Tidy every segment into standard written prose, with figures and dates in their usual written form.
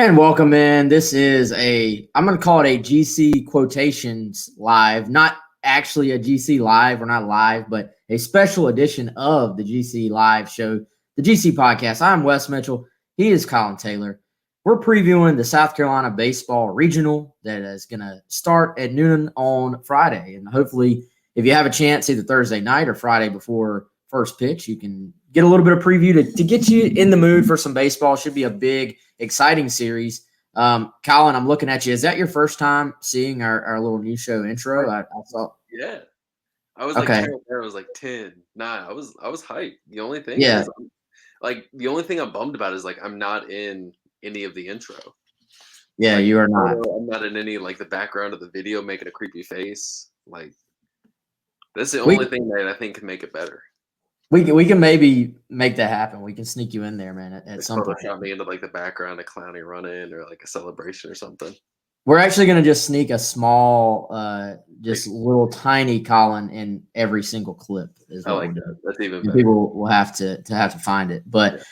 And welcome in. This is I'm going to call it a GC quotations live, not actually a GC live. We're not live, but a special edition of the GC live show, the GC podcast. I'm Wes Mitchell. He is Collyn Taylor. We're previewing the South Carolina baseball regional that is going to start at noon on Friday. And hopefully, if you have a chance, either Thursday night or Friday before first pitch, you can get a little bit of preview to get you in the mood for some baseball. Should be a big, exciting series. Collyn, I'm looking at you. Is that your first time seeing our little new show intro? I saw. Yeah. I was Okay. I was like 10, 9. I was hyped. The only thing Yeah. is, the only thing I'm bummed about is I'm not in any of the intro. Yeah, you are not. I'm not in any the background of the video making a creepy face. That's the only thing that I think can make it better. We can maybe make that happen. We can sneak you in there, man, at some point. Shot me into the background, a clowny run in or a celebration or something. We're actually going to just sneak a small, just little tiny Collyn in every single clip. I like that. That's even better. People will have to find it. But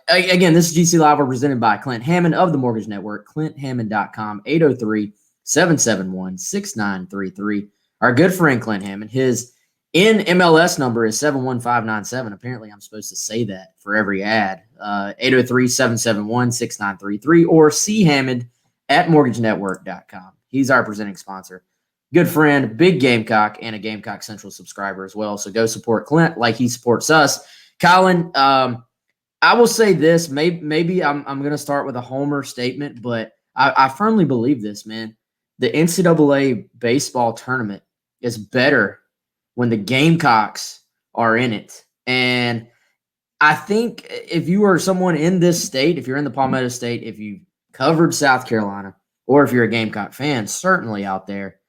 again, this is GC Live. We're presented by Clint Hammond of the Mortgage Network, ClintHammond.com, 803-771-6933. Our good friend Clint Hammond, his MLS number is 71597. Apparently, I'm supposed to say that for every ad. 803-771-6933 or chammond@mortgagenetwork.com. He's our presenting sponsor. Good friend, big Gamecock, and a Gamecock Central subscriber as well. So go support Clint like he supports us. Collyn, I will say this. Maybe I'm going to start with a homer statement, but I firmly believe this, man. The NCAA baseball tournament is better when the Gamecocks are in it. And I think if you are someone in this state, if you're in the Palmetto State, if you covered South Carolina, or if you're a Gamecock fan, certainly out there,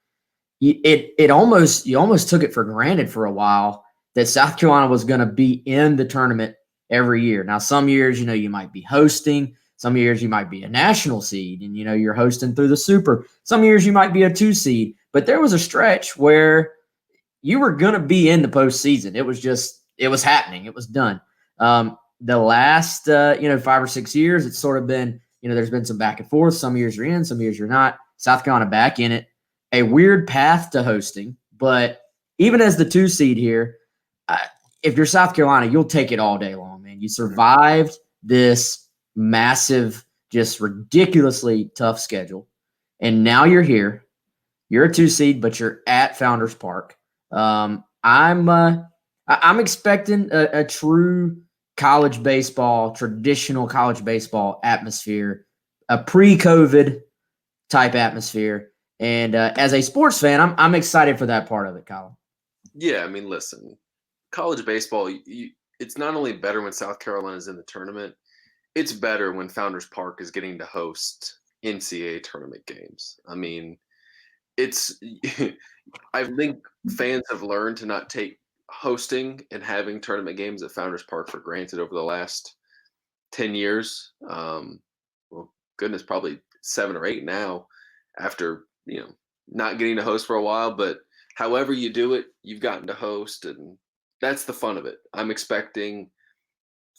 you almost took it for granted for a while that South Carolina was going to be in the tournament every year. Now, some years, you might be hosting. Some years you might be a national seed and, you're hosting through the Super. Some years you might be a 2 seed. But there was a stretch where you were going to be in the postseason. It was happening. It was done. The last, 5 or 6 years, it's sort of been, there's been some back and forth. Some years you're in, some years you're not. South Carolina back in it. A weird path to hosting. But even as the 2 seed here, if you're South Carolina, you'll take it all day long, man. You survived this massive, just ridiculously tough schedule. And now you're here. You're a 2 seed, but you're at Founders Park. I'm expecting a true college baseball, traditional college baseball atmosphere, a pre-COVID type atmosphere. And as a sports fan, I'm excited for that part of it, Collyn. Yeah, I mean, listen, college baseball, it's not only better when South Carolina is in the tournament, it's better when Founders Park is getting to host NCAA tournament games. I mean, I think fans have learned to not take hosting and having tournament games at Founders Park for granted over the last 10 years. Well, goodness, probably 7 or 8 now after, not getting to host for a while. But however you do it, you've gotten to host, and that's the fun of it. I'm expecting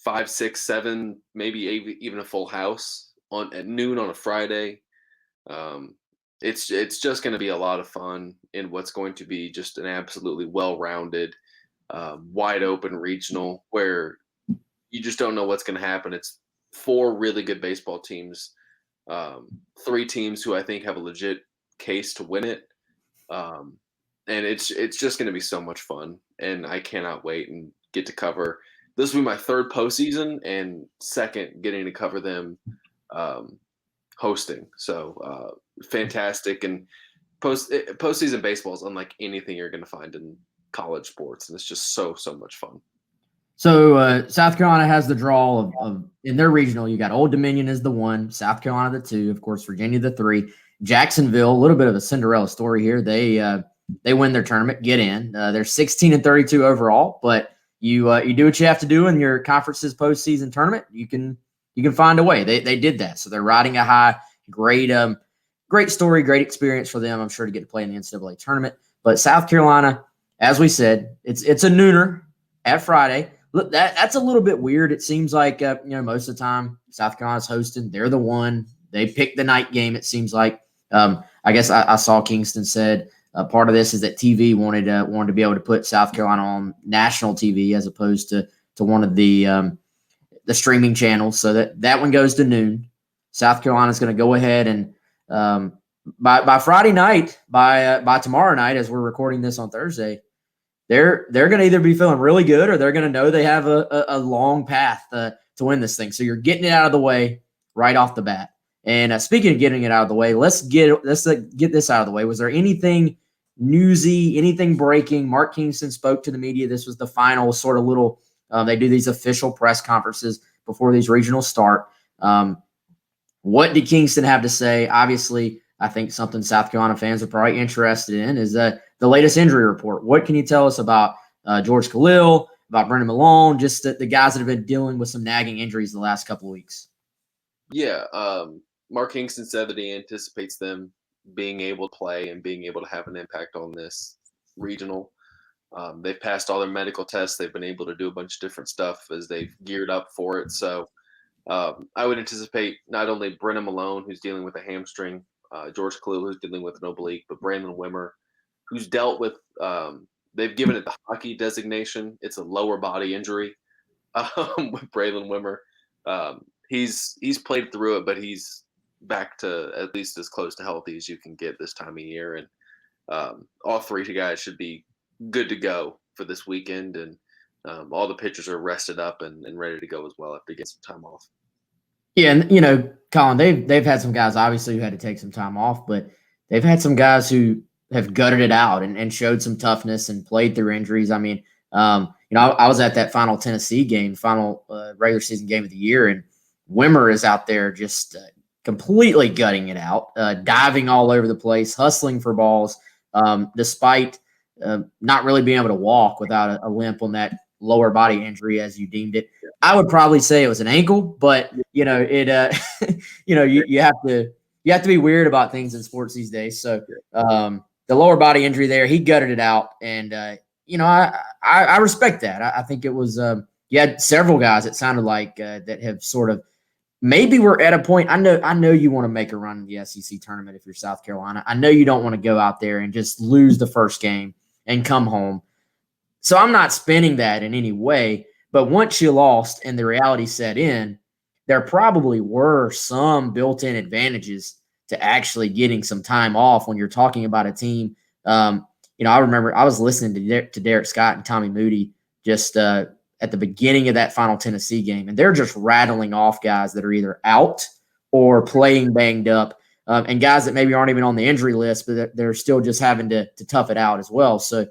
5, 6, 7, maybe even a full house at noon on a Friday. It's just going to be a lot of fun in what's going to be just an absolutely well-rounded, wide open regional where you just don't know what's going to happen. It's 4 really good baseball teams, 3 teams who I think have a legit case to win it. And it's just going to be so much fun, and I cannot wait and get to cover. This will be my 3rd postseason and 2nd getting to cover them hosting. So fantastic. And postseason baseball is unlike anything you're going to find in college sports, and it's just so much fun. So South Carolina has the draw of in their regional. You got Old Dominion as the 1, South Carolina the 2, of course, Virginia the 3, Jacksonville. A little bit of a Cinderella story here. They win their tournament, get in. They're 16-32 overall, but you do what you have to do in your conference's postseason tournament. You can find a way. They did that, so they're riding a high. Great story, great experience for them. I'm sure to get to play in the NCAA tournament. But South Carolina, as we said, it's a nooner at Friday. Look, that's a little bit weird. It seems like most of the time South Carolina's hosting. They're the 1. they picked the night game, it seems like. I guess I saw Kingston said part of this is that TV wanted to be able to put South Carolina on national TV as opposed to one of the streaming channels. So that one goes to noon. South Carolina's going to go ahead and by Friday night, by tomorrow night, as we're recording this on Thursday, they're going to either be feeling really good or they're going to know they have a long path to win this thing. So you're getting it out of the way right off the bat. And speaking of getting it out of the way, let's get this out of the way. Was there anything newsy, anything breaking? Mark Kingston spoke to the media. This was the final sort of little. They do these official press conferences before these regionals start. What did Kingston have to say? Obviously, I think something South Carolina fans are probably interested in is the latest injury report. What can you tell us about George Khalil, about Brendan Malone, just the guys that have been dealing with some nagging injuries the last couple of weeks? Yeah, Mark Kingston said that he anticipates them being able to play and being able to have an impact on this regional. They've passed all their medical tests. They've been able to do a bunch of different stuff as they've geared up for it. So I would anticipate not only Brennan Malone, who's dealing with a hamstring, George Khalil, who's dealing with an oblique, but Brandon Wimmer, who's dealt with they've given it the hockey designation. It's a lower body injury with Braylon Wimmer. He's played through it, but he's back to at least as close to healthy as you can get this time of year. And all three guys should be good to go for this weekend. And all the pitchers are rested up and ready to go as well after getting some time off. Yeah, and Collyn, they've had some guys obviously who had to take some time off, but they've had some guys who have gutted it out and showed some toughness and played through injuries. I mean, I was at that final Tennessee game, final regular season game of the year, and Wimmer is out there just completely gutting it out, diving all over the place, hustling for balls, despite not really being able to walk without a limp on that lower body injury, as you deemed it. I would probably say it was an ankle, but you have to be weird about things in sports these days. So the lower body injury there, he gutted it out, and I respect that. I think it was you had several guys, it sounded like, that have sort of maybe we're at a point. I know you want to make a run in the SEC tournament if you're South Carolina. I know you don't want to go out there and just lose the first game and come home. So I'm not spinning that in any way. But once you lost and the reality set in, there probably were some built-in advantages to actually getting some time off when you're talking about a team. I remember I was listening to Derek Scott and Tommy Moody just at the beginning of that final Tennessee game, and they're just rattling off guys that are either out or playing banged up, and guys that maybe aren't even on the injury list, but they're still just having to tough it out as well. So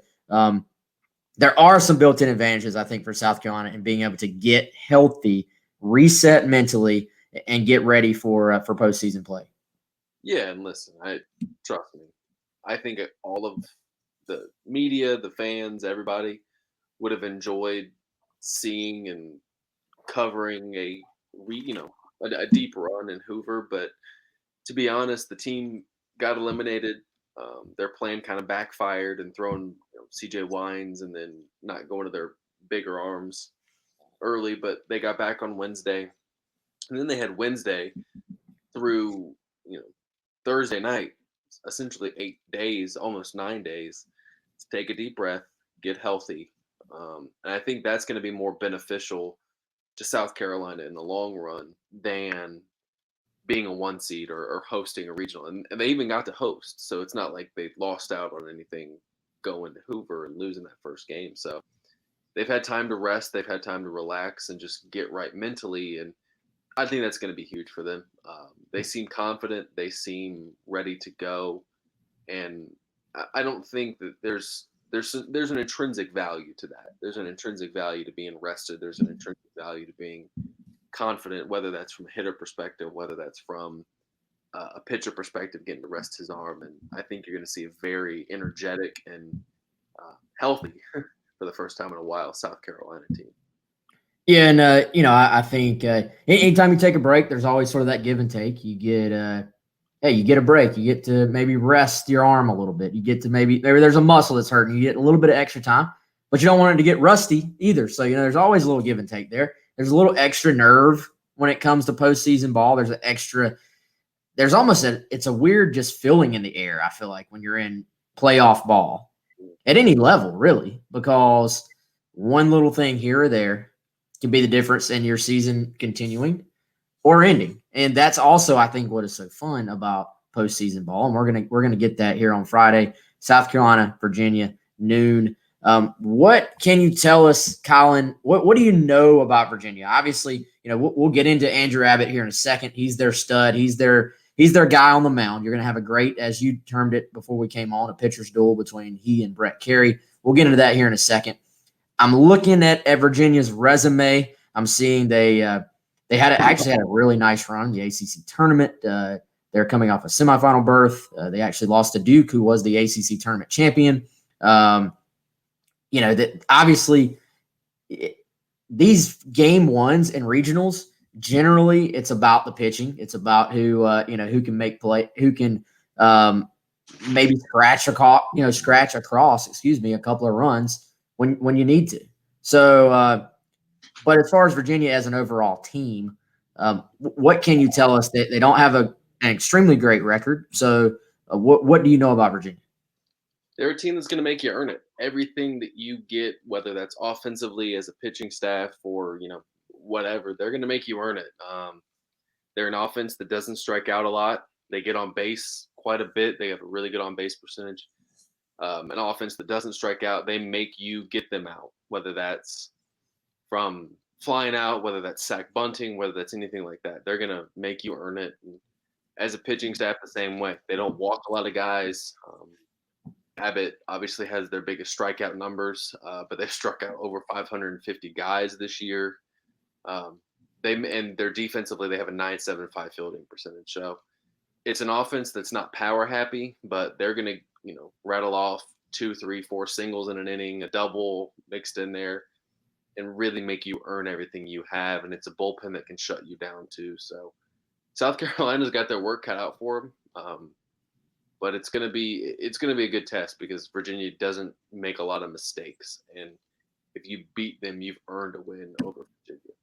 there are some built-in advantages, I think, for South Carolina in being able to get healthy, reset mentally, and get ready for postseason play. Yeah, and listen, trust me, I think all of the media, the fans, everybody would have enjoyed seeing and covering a deep run in Hoover. But to be honest, the team got eliminated. Their plan kind of backfired and throwing CJ Wines and then not going to their bigger arms early, but they got back on Wednesday. And then they had Wednesday through, Thursday night, essentially 8 days, almost 9 days, to take a deep breath, get healthy. And I think that's going to be more beneficial to South Carolina in the long run than being a one seed or hosting a regional. And they even got to host. So it's not like they lost out on anything going to Hoover and losing that first game. So they've had time to rest. They've had time to relax and just get right mentally. And I think that's going to be huge for them. They seem confident. They seem ready to go. And I don't think that there's an intrinsic value to that. There's an intrinsic value to being rested. There's an intrinsic value to being confident, whether that's from a hitter perspective, whether that's from a pitcher perspective, getting to rest his arm. And I think you're going to see a very energetic and healthy, for the first time in a while, South Carolina team. Yeah, and I think anytime you take a break, there's always sort of that give and take. You get you get a break. You get to maybe rest your arm a little bit. You get to maybe there's a muscle that's hurting. You get a little bit of extra time, but you don't want it to get rusty either. So there's always a little give and take there. There's a little extra nerve when it comes to postseason ball. There's an extra there's almost it's a weird just feeling in the air, I feel like, when you're in playoff ball at any level, really, because one little thing here or there can be the difference in your season continuing or ending. And that's also, I think, what is so fun about postseason ball. And we're gonna get that here on Friday. South Carolina, Virginia, noon. What can you tell us, Collyn? What do you know about Virginia? Obviously, we'll get into Andrew Abbott here in a second. He's their stud. He's their guy on the mound. You're going to have a great, as you termed it before we came on, a pitcher's duel between he and Brett Carey. We'll get into that here in a second. I'm looking at Virginia's resume. I'm seeing they actually had a really nice run in the ACC tournament. They're coming off a semifinal berth. They actually lost to Duke, who was the ACC tournament champion. That obviously these game ones and regionals, generally it's about the pitching. It's about who can make play, who can maybe scratch across, a couple of runs when you need to. So, but as far as Virginia as an overall team, what can you tell us? That they don't have an extremely great record. So, what do you know about Virginia? They're a team that's going to make you earn it. Everything that you get, whether that's offensively as a pitching staff or whatever, they're going to make you earn it. They're an offense that doesn't strike out a lot. They get on base quite a bit. They have a really good on base percentage. An offense that doesn't strike out, they make you get them out, whether that's from flying out, whether that's sack bunting, whether that's anything like that. They're going to make you earn it. And as a pitching staff, the same way. They don't walk a lot of guys. Abbott obviously has their biggest strikeout numbers, but they've struck out over 550 guys this year. And they're defensively, they have a 9.75 fielding percentage. So it's an offense that's not power happy, but they're going to, rattle off 2, 3, 4 singles in an inning, a double mixed in there, and really make you earn everything you have. And it's a bullpen that can shut you down too. So South Carolina's got their work cut out for them. But it's gonna be a good test because Virginia doesn't make a lot of mistakes, and if you beat them, you've earned a win over Virginia.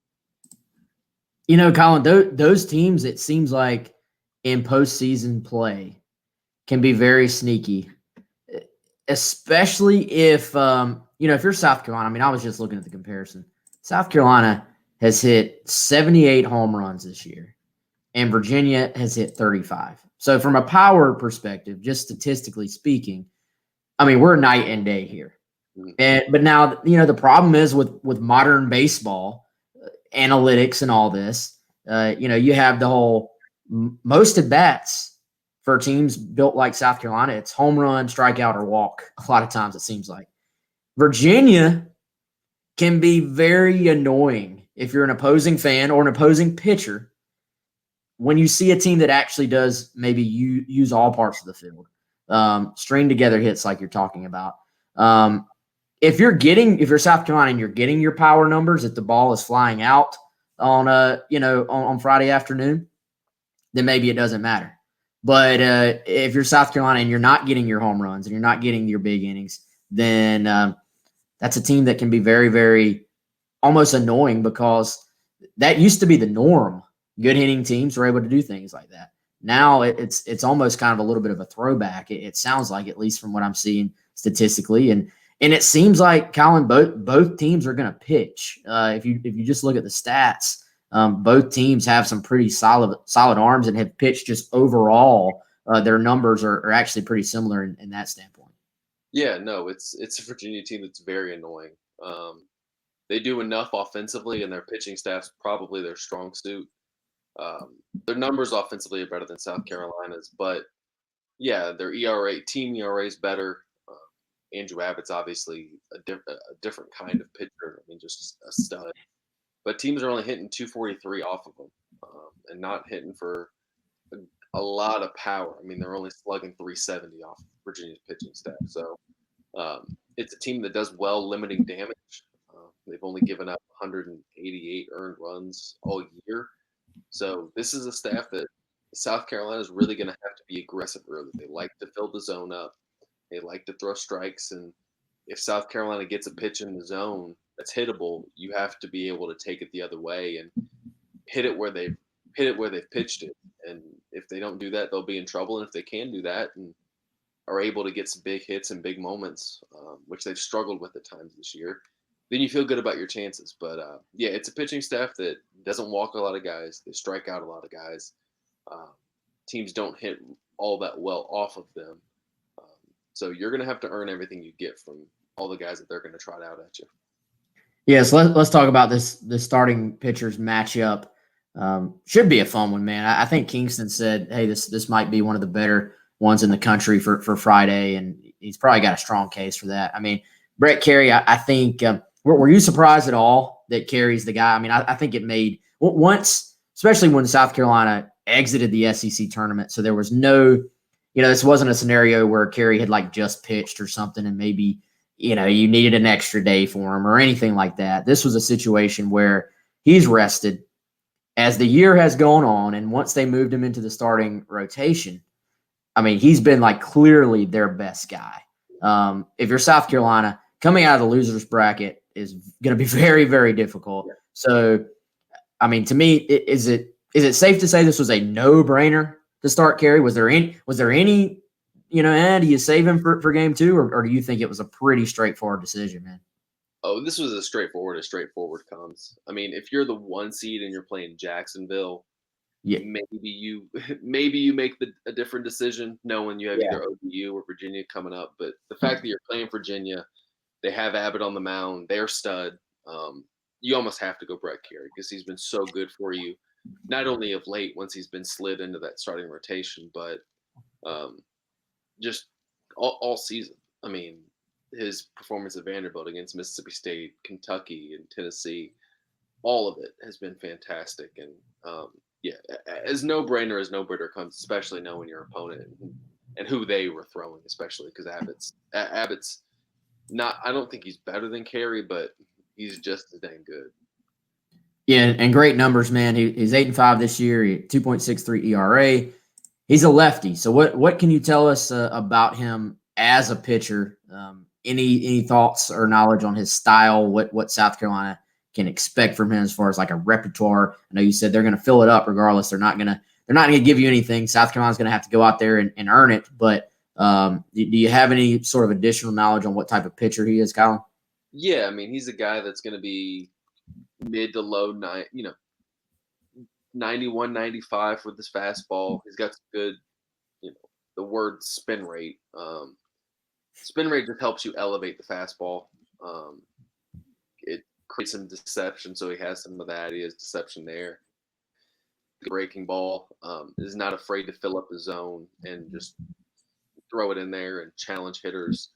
Collyn, those teams, it seems like in postseason play, can be very sneaky, especially if if you're South Carolina. I mean, I was just looking at the comparison. South Carolina has hit 78 home runs this year, and Virginia has hit 35. So from a power perspective, just statistically speaking, I mean, we're night and day here. But now, the problem is with modern baseball, analytics and all this, you have the whole most at bats for teams built like South Carolina. It's home run, strikeout, or walk. A lot of times it seems like Virginia can be very annoying if you're an opposing fan or an opposing pitcher when you see a team that actually does maybe use all parts of the field, string together hits like you're talking about. If you're South Carolina and you're getting your power numbers, if the ball is flying out on on Friday afternoon, then maybe it doesn't matter. But if you're South Carolina and you're not getting your home runs and you're not getting your big innings, then that's a team that can be very, very almost annoying because that used to be the norm. Good hitting teams were able to do things like that. Now it's almost kind of a little bit of a throwback. It sounds like, at least from what I'm seeing statistically, and it seems like, Collyn, both teams are going to pitch. If you just look at the stats, both teams have some pretty solid arms and have pitched. Just overall, their numbers are actually pretty similar in that standpoint. Yeah, no, it's a Virginia team that's very annoying. They do enough offensively, and their pitching staff's probably their strong suit. Their numbers offensively are better than South Carolina's, but yeah, their team ERA is better. Andrew Abbott's obviously a different kind of pitcher. I mean, just a stud. But teams are only hitting 243 off of them, and not hitting for a lot of power. I mean, they're only slugging 370 off Virginia's pitching staff. So it's a team that does well limiting damage. They've only given up 188 earned runs all year. So this is a staff that South Carolina is really going to have to be aggressive early. They like to fill the zone up. They like to throw strikes. And if South Carolina gets a pitch in the zone that's hittable, you have to be able to take it the other way and hit it where they've pitched it. And if they don't do that, they'll be in trouble. And if they can do that and are able to get some big hits and big moments, which they've struggled with at times this year, then you feel good about your chances. But yeah, it's a pitching staff that doesn't walk a lot of guys. They strike out a lot of guys. Teams don't hit all that well off of them. So you're going to have to earn everything you get from all the guys that they're going to trot out at you. Yes, let's talk about this starting pitchers matchup. Should be a fun one, man. I think Kingston said, hey, this might be one of the better ones in the country for Friday, and he's probably got a strong case for that. I mean, Brett Carey, I think were you surprised at all that Carey's the guy? I mean, I think it made once, especially when South Carolina exited the SEC tournament, so there was no, this wasn't a scenario where Carey had like just pitched or something and maybe you needed an extra day for him or anything like that. This was a situation where he's rested as the year has gone on. And once they moved him into the starting rotation, I mean, he's been like clearly their best guy. If you're South Carolina, coming out of the losers bracket is going to be very, very difficult. Yeah. So, I mean, to me, is it safe to say this was a no-brainer to start Carey? Was there any, do you save him for game two, or do you think it was a pretty straightforward decision, man? Oh, this was as straightforward comes. I mean, if you're the 1 seed and you're playing Jacksonville, yeah, maybe you make a different decision knowing you have either ODU or Virginia coming up. But the fact that you're playing Virginia, they have Abbott on the mound, they're stud. You almost have to go Brett Carey because he's been so good for you, not only of late once he's been slid into that starting rotation, but just all season. I mean, his performance at Vanderbilt against Mississippi State, Kentucky, and Tennessee, all of it has been fantastic. And yeah, as no-brainer comes, especially knowing your opponent and who they were throwing, especially because Abbott's not. I don't think he's better than Carey, but he's just as dang good. Yeah, and great numbers, man. He's 8-5 this year. 2.63 ERA. He's a lefty. So what can you tell us about him as a pitcher? Any thoughts or knowledge on his style? What South Carolina can expect from him as far as like a repertoire? I know you said they're going to fill it up regardless. They're not going to give you anything. South Carolina's going to have to go out there and earn it. But do you have any sort of additional knowledge on what type of pitcher he is, Collyn? Yeah, I mean, he's a guy that's going to be mid to low 91, 95 with his fastball. He's got some good, the word spin rate. Spin rate just helps you elevate the fastball. It creates some deception, so he has some of that. He has deception there. The breaking ball is not afraid to fill up the zone and just throw it in there and challenge hitters.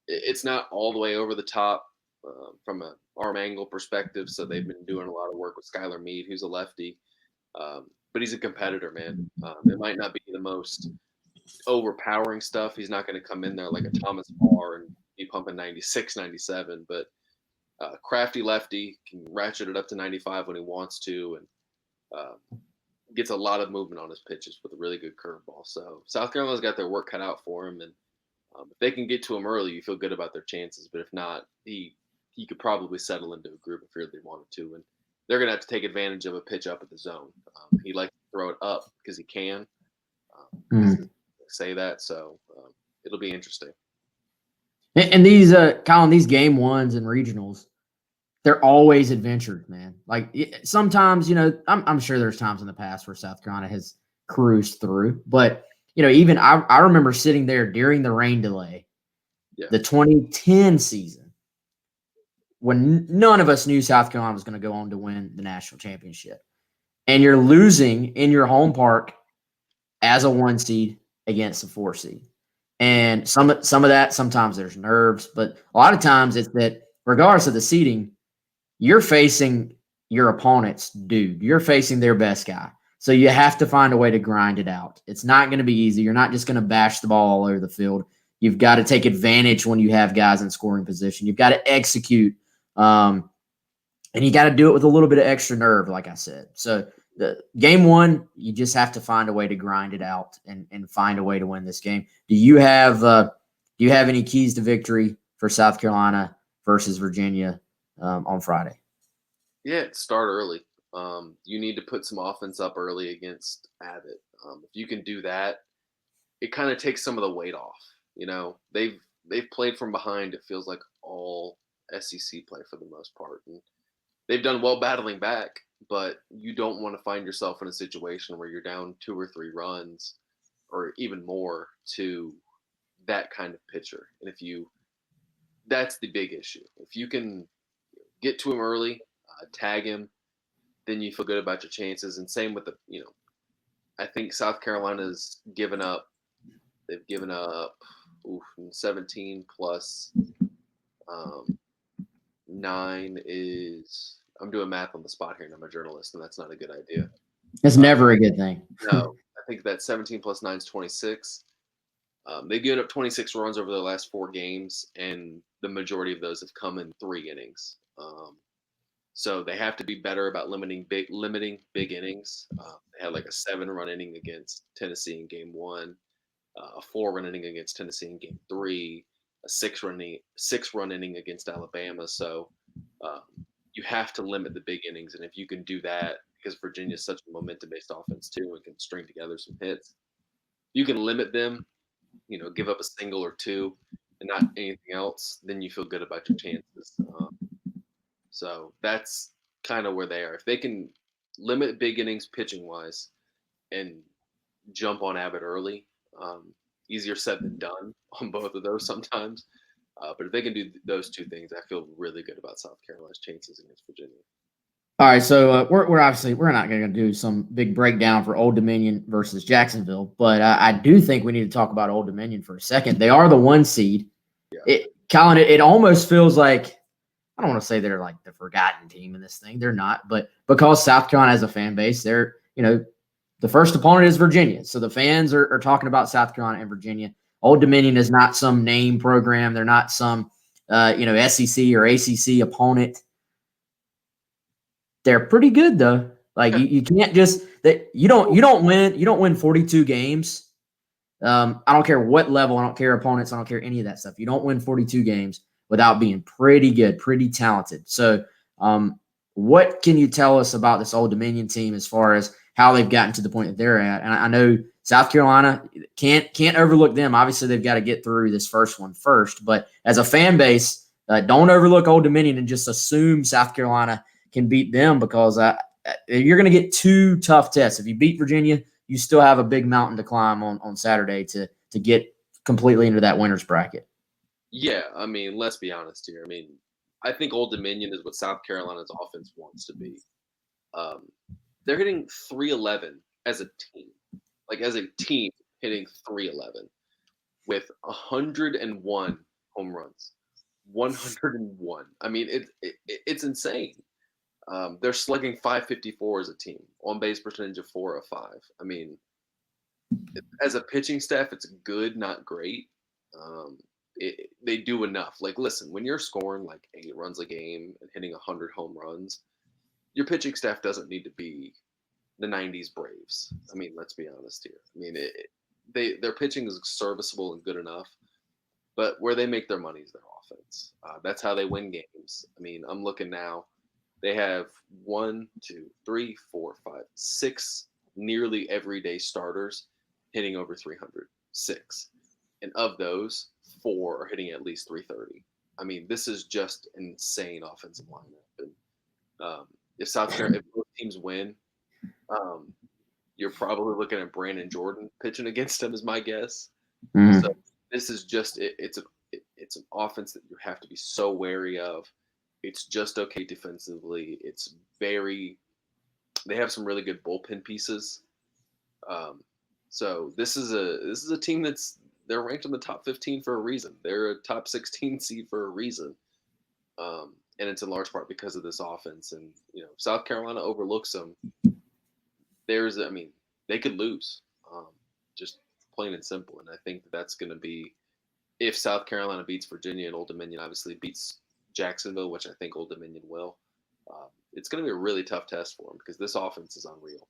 It's not all the way over the top from an arm angle perspective, so they've been doing a lot of work with Skylar Meade, who's a lefty. But he's a competitor, man. It might not be the most overpowering stuff. He's not going to come in there like a Thomas Barr and be pumping 96, 97, but crafty lefty, can ratchet it up to 95 when he wants to, and gets a lot of movement on his pitches with a really good curveball. So South Carolina's got their work cut out for him, and if they can get to him early, you feel good about their chances. But if not, he could probably settle into a group if he really wanted to, and they're going to have to take advantage of a pitch up at the zone. He likes to throw it up because he can. Say that, so it'll be interesting. And these Collyn, these game ones and regionals, they're always adventure, man. Like sometimes, I'm sure there's times in the past where South Carolina has cruised through, but even I remember sitting there during the rain delay, the 2010 season, when none of us knew South Carolina was going to go on to win the national championship, and you're losing in your home park as a 1 seed against a 4 seed. And some of that, sometimes there's nerves, but a lot of times it's that regardless of the seeding, you're facing your opponent's dude. You're facing their best guy. So you have to find a way to grind it out. It's not going to be easy. You're not just going to bash the ball all over the field. You've got to take advantage when you have guys in scoring position. You've got to execute, and you got to do it with a little bit of extra nerve, like I said. So the game one, you just have to find a way to grind it out and find a way to win this game. Do you have any keys to victory for South Carolina versus Virginia on Friday? Yeah, start early. You need to put some offense up early against Abbott. If you can do that, it kind of takes some of the weight off. You know, they've played from behind. It feels like all SEC play for the most part, and they've done well battling back. But you don't want to find yourself in a situation where you're down 2 or 3 runs, or even more, to that kind of pitcher. And that's the big issue. If you can get to him early, tag him, then you feel good about your chances. And same with I think South Carolina's given up. They've given up 17 plus 9 is. I'm doing math on the spot here, and I'm a journalist, and that's not a good idea. It's never a good thing. No, I think that 17 plus 9 is 26. They've given up 26 runs over their last 4 games, and the majority of those have come in 3 innings. So they have to be better about limiting big innings. They had like a 7-run inning against Tennessee in Game 1, a 4-run inning against Tennessee in Game 3, a 6-run inning against Alabama. So you have to limit the big innings, and if you can do that, because Virginia is such a momentum-based offense too, and can string together some hits, you can limit them. Give up a single or 2, and not anything else. Then you feel good about your chances. So that's kind of where they are. If they can limit big innings pitching wise and jump on Abbott early, easier said than done on both of those sometimes. But if they can do those 2 things, I feel really good about South Carolina's chances against Virginia. All right, so we're not going to do some big breakdown for Old Dominion versus Jacksonville, but I do think we need to talk about Old Dominion for a second. They are the 1 seed. Yeah. Collyn, it almost feels like, I don't want to say they're like the forgotten team in this thing. They're not, but because South Carolina has a fan base, they're the first opponent is Virginia, so the fans are talking about South Carolina and Virginia. Old Dominion is not some name program. They're not some SEC or ACC opponent. They're pretty good though. Like you can't just that you don't win 42 games. I don't care what level. I don't care opponents. I don't care any of that stuff. You don't win 42 games without being pretty good, pretty talented. So, what can you tell us about this Old Dominion team as far as how they've gotten to the point that they're at? And I know South Carolina can't overlook them. Obviously, they've got to get through this first one first. But as a fan base, don't overlook Old Dominion and just assume South Carolina can beat them, because you're going to get 2 tough tests. If you beat Virginia, you still have a big mountain to climb on Saturday to get completely into that winner's bracket. Yeah, I mean, let's be honest here. I mean, I think Old Dominion is what South Carolina's offense wants to be. They're hitting 311 as a team. Like, as a team, hitting 311 with 101 home runs. 101. I mean, it's insane. They're slugging .554 as a team, on base percentage of 405. I mean, as a pitching staff, it's good, not great. They do enough. Like, listen, when you're scoring like 8 runs a game and hitting 100 home runs, your pitching staff doesn't need to be the 90s Braves. I mean, let's be honest here. I mean, their pitching is serviceable and good enough, but where they make their money is their offense. That's how they win games. I mean, I'm looking now. They have 1, 2, 3, 4, 5, 6 nearly everyday starters hitting over 300. 6. And of those, 4 are hitting at least 330. I mean, this is just an insane offensive lineup. And if both teams win, you're probably looking at Brandon Jordan pitching against them, is my guess. Mm-hmm. So this is just it's an offense that you have to be so wary of. It's just okay defensively. They have some really good bullpen pieces. So this is a team they're ranked in the top 15 for a reason. They're a top 16 seed for a reason. And it's in large part because of this offense. And, South Carolina overlooks them. They could lose, just plain and simple. And I think that's going to be, if South Carolina beats Virginia and Old Dominion obviously beats Jacksonville, which I think Old Dominion will, it's going to be a really tough test for them, because this offense is unreal.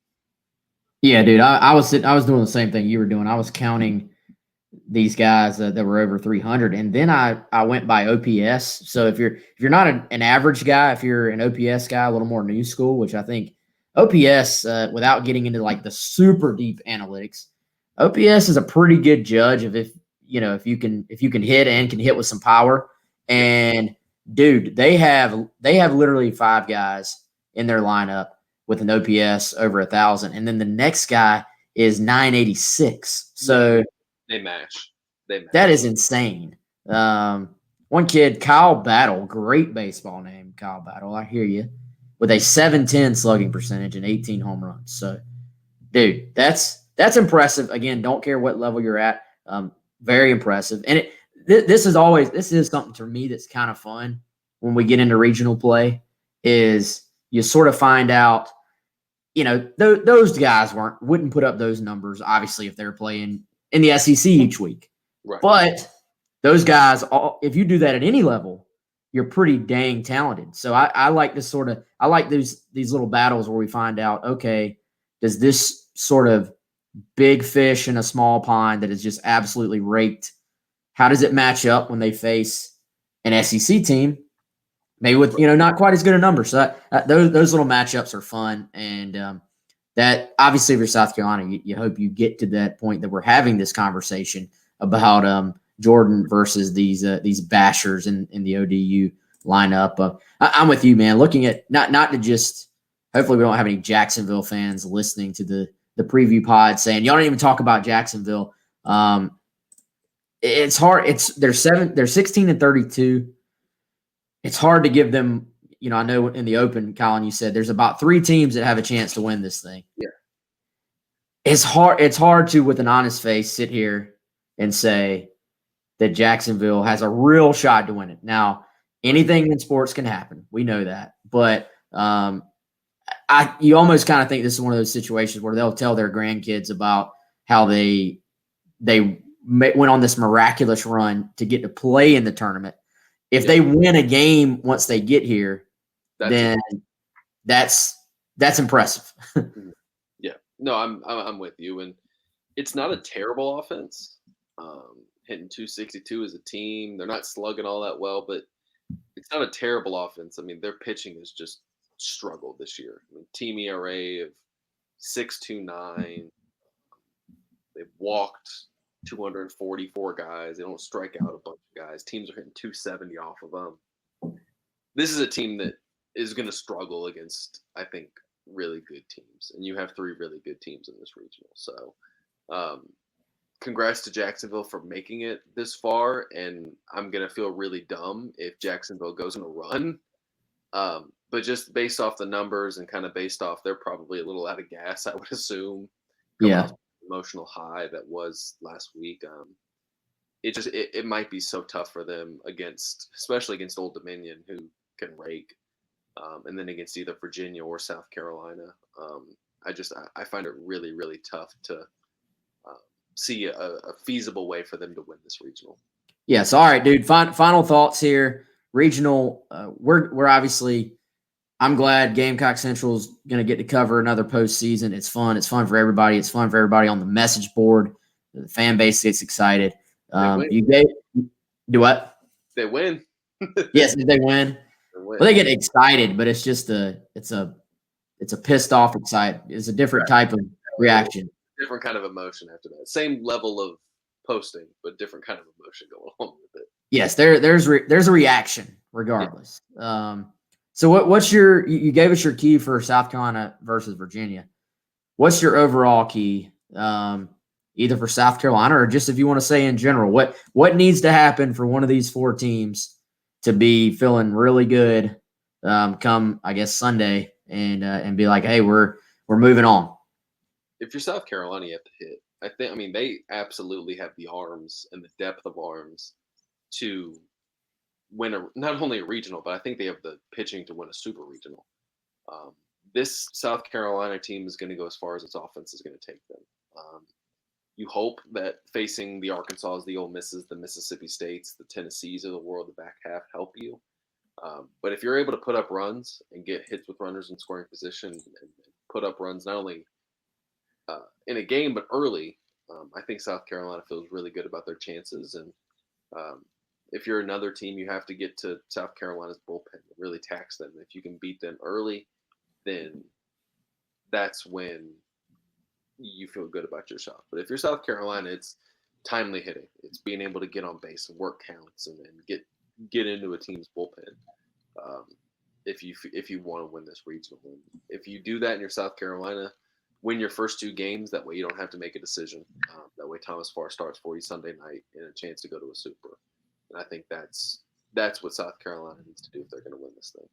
Yeah, dude, I was doing the same thing you were doing. I was counting these guys that were over 300, and then I went by OPS. So if you're not an average guy, if you're an OPS guy, a little more new school, which I think OPS, without getting into like the super deep analytics, OPS is a pretty good judge of if you can hit and can hit with some power. And dude, they have literally 5 guys in their lineup with an OPS over 1,000, and then the next guy is 986. So they match. That is insane. One kid, Kyle Battle, great baseball name, Kyle Battle. I hear you, with a 710 slugging percentage and 18 home runs. So, dude, that's impressive. Again, don't care what level you're at. Very impressive. And this is something to me that's kind of fun when we get into regional play. Is you sort of find out, those guys wouldn't put up those numbers obviously if they're playing in the SEC each week. Right. But those guys, if you do that at any level, you're pretty dang talented. So I like this I like these little battles where we find out, okay, does this sort of big fish in a small pond that is just absolutely raked, how does it match up when they face an SEC team, maybe with not quite as good a number? So those little matchups are fun, and that obviously if you're South Carolina, you hope you get to that point that we're having this conversation about Jordan versus these bashers in the ODU lineup. I'm with you, man. Looking at not to just, hopefully we don't have any Jacksonville fans listening to the preview pod saying y'all don't even talk about Jacksonville. It's hard. They're 16-32. It's hard to give them. I know in the open, Collyn, you said there's about 3 teams that have a chance to win this thing. Yeah. It's hard to, with an honest face, sit here and say that Jacksonville has a real shot to win it. Now, anything in sports can happen. We know that. But you almost kind of think this is one of those situations where they'll tell their grandkids about how they went on this miraculous run to get to play in the tournament. If they win a game once they get here, then that's impressive. Yeah. No, I'm with you. And it's not a terrible offense. Hitting 262 as a team. They're not slugging all that well, but it's not a terrible offense. I mean, their pitching has just struggled this year. I mean, team ERA of 6.29. They've walked 244 guys. They don't strike out a bunch of guys. Teams are hitting 270 off of them. This is a team that is going to struggle against, I think, really good teams. And you have 3 really good teams in this regional. So, congrats to Jacksonville for making it this far. And I'm going to feel really dumb if Jacksonville goes on a run. But just based off the numbers and kind of based off, they're probably a little out of gas, I would assume. Yeah. Emotional high that was last week. It might be so tough for them especially against Old Dominion, who can rake, and then against either Virginia or South Carolina. I find it really, really tough to see a feasible way for them to win this regional. Yes. All right, dude. Final thoughts here. Regional. We're obviously. I'm glad Gamecock Central is going to get to cover another postseason. It's fun. It's fun for everybody. It's fun for everybody on the message board. The fan base gets excited. Do what? They win. Yes, they win. Well, they get excited, but it's just it's a pissed off excited. It's a different type of reaction. Different kind of emotion after that. Same level of posting, but different kind of emotion going along with it. Yes, there's a reaction regardless. Yeah. So what's you gave us your key for South Carolina versus Virginia. What's your overall key, either for South Carolina or just if you want to say in general, what needs to happen for one of these 4 teams to be feeling really good come, I guess, Sunday and be like, hey, we're moving on? If you're South Carolina, you have to hit. I mean, they absolutely have the arms and the depth of arms to win not only a regional, but I think they have the pitching to win a super regional. This South Carolina team is going to go as far as its offense is going to take them. You hope that facing the Arkansas, the Ole Misses, the Mississippi States, the Tennessees of the world, the back half help you. But if you're able to put up runs and get hits with runners in scoring position and put up runs not only in a game but early, I think South Carolina feels really good about their chances. And if you're another team, you have to get to South Carolina's bullpen and really tax them. If you can beat them early, then that's when you feel good about yourself. But if you're South Carolina, it's timely hitting. It's being able to get on base and work counts and get into a team's bullpen. If you want to win this regional, and if you do that in your South Carolina, win your first 2 games. That way you don't have to make a decision. That way Thomas Farr starts for you Sunday night and a chance to go to a super. And I think that's what South Carolina needs to do if they're going to win this thing.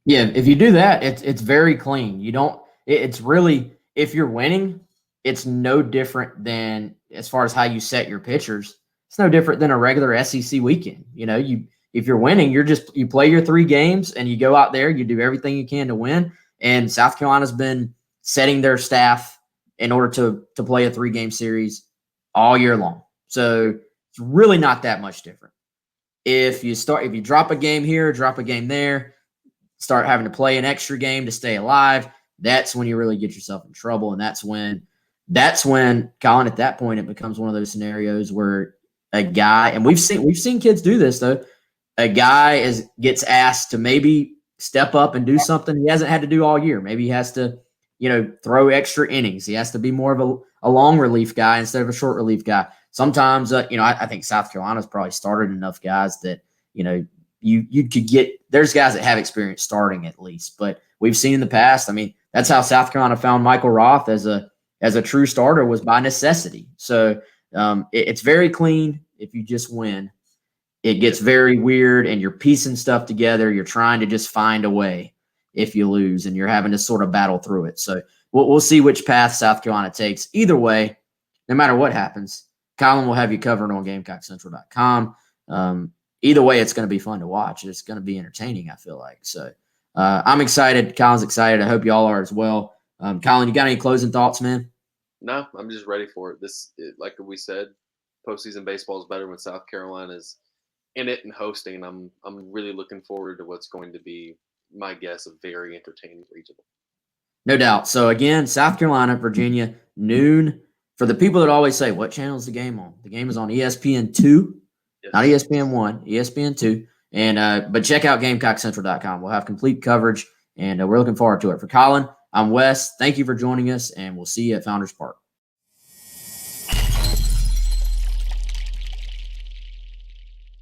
Yeah, if you do that, it's very clean. You don't. It's really, if you're winning, it's no different than, as far as how you set your pitchers. It's no different than a regular SEC weekend. If you're winning, you play your 3 games and you go out there, you do everything you can to win. And South Carolina's been setting their staff in order to play a 3-game series all year long. So it's really not that much different. If you drop a game here, drop a game there, start having to play an extra game to stay alive, that's when you really get yourself in trouble. And that's when, Collyn, at that point, it becomes one of those scenarios where a guy, and we've seen kids do this though, a guy gets asked to maybe step up and do something he hasn't had to do all year. Maybe he has to, throw extra innings. He has to be more of a long relief guy instead of a short relief guy. Sometimes, I think South Carolina's probably started enough guys that, you could get, there's guys that have experience starting at least, but we've seen in the past, that's how South Carolina found Michael Roth as a true starter, was by necessity. So it's very clean if you just win. It gets very weird and you're piecing stuff together. You're trying to just find a way if you lose, and you're having to sort of battle through it. So we'll see which path South Carolina takes. Either way, no matter what happens, Collyn will have you covered on GamecockCentral.com. Either way, it's going to be fun to watch. It's going to be entertaining, I feel like. So I'm excited. Collyn's excited. I hope y'all are as well. Collyn, you got any closing thoughts, man? No, I'm just ready for it. Like we said, postseason baseball is better when South Carolina's in it and hosting. I'm really looking forward to what's going to be, my guess, a very entertaining regional. No doubt. So again, South Carolina, Virginia, noon. For the people that always say, what channel is the game on? The game is on ESPN2, yes. Not ESPN1, ESPN2. And but check out GamecockCentral.com. We'll have complete coverage, and we're looking forward to it. For Collyn, I'm Wes. Thank you for joining us, and we'll see you at Founders Park.